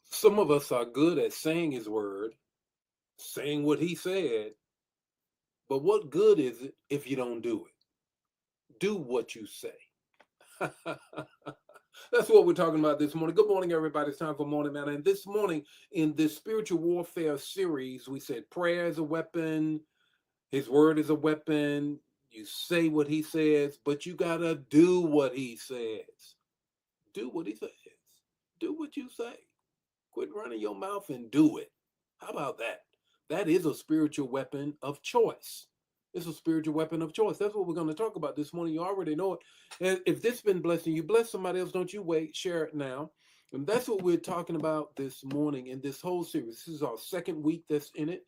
Some of us are good at saying his word, saying what he said, but what good is it if you don't do it? Do what you say. That's what we're talking about this morning. Good morning, everybody. It's time for Morning Manna. And this morning, in this spiritual warfare series, we said prayer is a weapon, his word is a weapon. You say what he says, but you got to do what he says. Do what he says. Do what you say. Quit running your mouth and do it. How about that? That is a spiritual weapon of choice. It's a spiritual weapon of choice. That's what we're going to talk about this morning. You already know it. And if this has been blessing you, bless somebody else. Don't you wait. Share it now. And that's what we're talking about this morning in this whole series. This is our second week that's in it.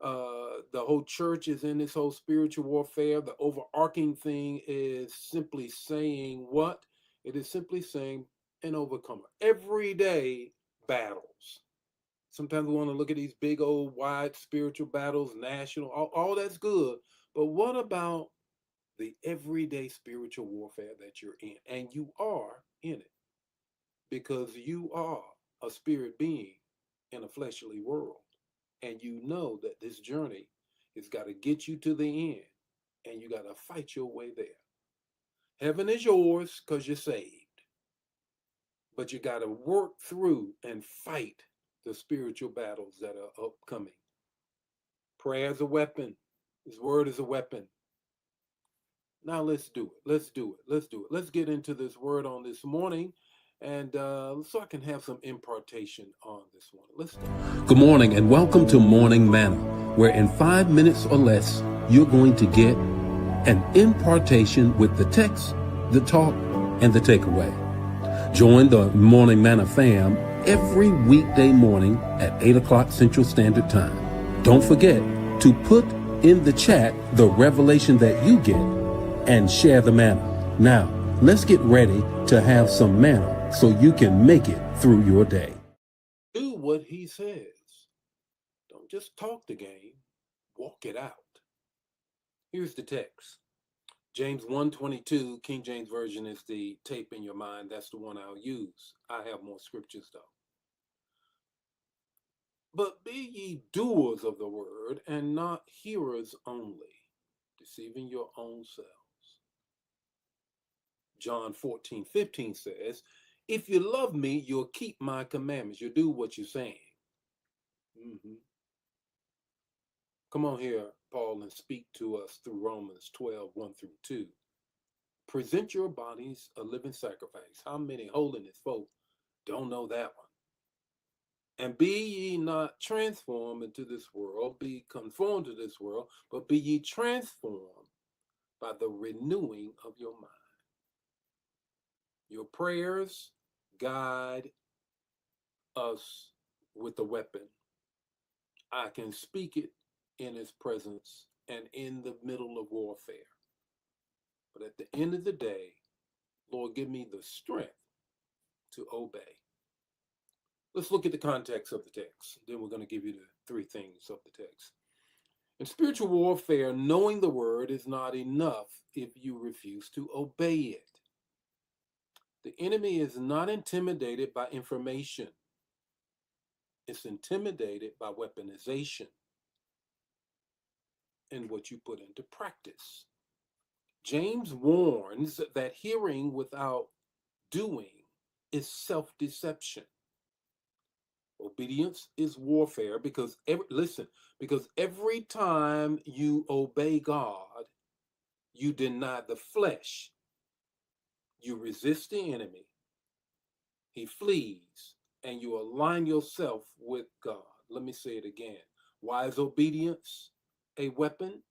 The whole church is in this whole spiritual warfare. The overarching thing is simply saying what? It is simply saying an overcomer. Everyday battles. Sometimes we want to look at these big old wide spiritual battles, national, all that's good. But what about the everyday spiritual warfare that you're in? And you are in it because you are a spirit being in a fleshly world. And you know that this journey has got to get you to the end and you got to fight your way there. Heaven is yours because you're saved, but you got to work through and fight the spiritual battles that are upcoming. Prayer is a weapon. His word is a weapon. Now let's do it. Let's do it. Let's do it. Let's get into this word on this morning, and so I can have some impartation on this one. Let's go. Good morning, and welcome to Morning Manna, where in 5 minutes or less, you're going to get an impartation with the text, the talk, and the takeaway. Join the Morning Manna fam every weekday morning at 8 o'clock Central Standard Time. Don't forget to put in the chat the revelation that you get and share the manna. Now, let's get ready to have some manna so you can make it through your day. Do what he says. Don't just talk the game, walk it out. Here's the text. James 1:22, King James Version is the tape in your mind. That's the one I'll use. I have more scriptures though. But be ye doers of the word and not hearers only, deceiving your own selves. John 14:15 says, if you love me, you'll keep my commandments. You'll do what you're saying. Mm-hmm. Come on here, Paul, and speak to us through Romans 12:1-2. Present your bodies a living sacrifice. How many holiness folk don't know that one? And be ye not transformed into this world, be conformed to this world, but be ye transformed by the renewing of your mind. Your prayers guide us with the weapon. I can speak it in his presence and in the middle of warfare. But at the end of the day, Lord, give me the strength to obey. Let's look at the context of the text. Then we're going to give you the three things of the text. In spiritual warfare, knowing the word is not enough if you refuse to obey it. The enemy is not intimidated by information. It's intimidated by weaponization and what you put into practice. James warns that hearing without doing is self-deception. Obedience is warfare because because every time you obey God, you deny the flesh. You resist the enemy. He flees and you align yourself with God. Let me say it again. Why is obedience a weapon?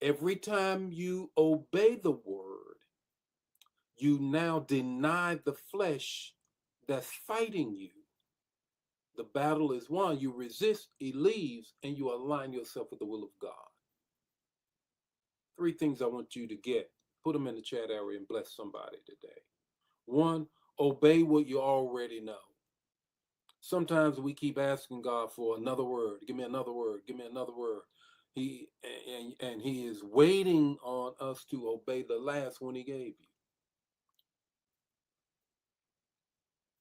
Every time you obey the word, you now deny the flesh that's fighting you. The battle is won. You resist, he leaves, and you align yourself with the will of God. Three things I want you to get. Put them in the chat area and bless somebody today. One, obey what you already know. Sometimes we keep asking God for another word. Give me another word. Give me another word. And he is waiting on us to obey the last one he gave you.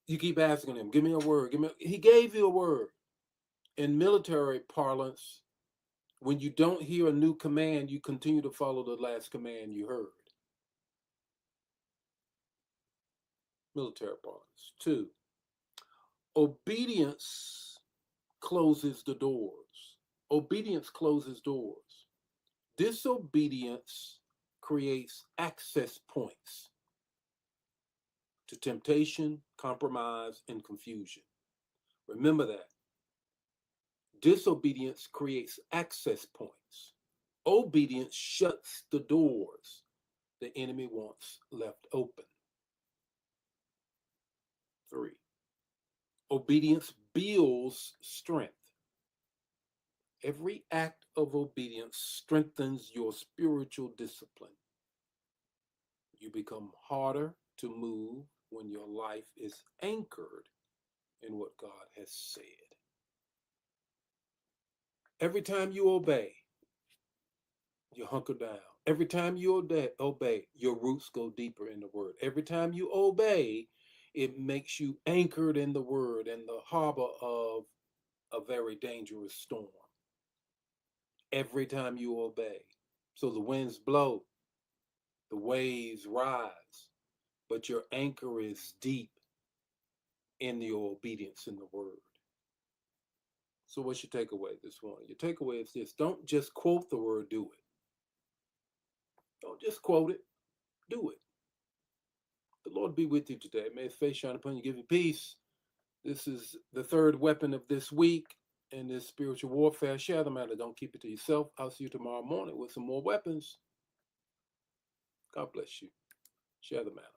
You keep asking him, give me a word. He gave you a word. In military parlance, when you don't hear a new command, you continue to follow the last command you heard. Military parlance. Two, obedience closes the doors. Obedience closes doors. Disobedience creates access points to temptation, compromise, and confusion. Remember that. Disobedience creates access points. Obedience shuts the doors the enemy wants left open. Three, obedience builds strength. Every act of obedience strengthens your spiritual discipline. You become harder to move when your life is anchored in what God has said. Every time you obey, you hunker down. Every time you obey, your roots go deeper in the word. Every time you obey, it makes you anchored in the word and the harbor of a very dangerous storm. Every time you obey. So the winds blow, the waves rise, but your anchor is deep in your obedience in the word. So what's your takeaway this morning? Your takeaway is this: don't just quote the word, do it. Don't just quote it, do it. The Lord be with you today. May his face shine upon you, give you peace. This is the third weapon of this week in this spiritual warfare. Share the matter. Don't keep it to yourself. I'll see you tomorrow morning with some more weapons. God bless you. Share the matter.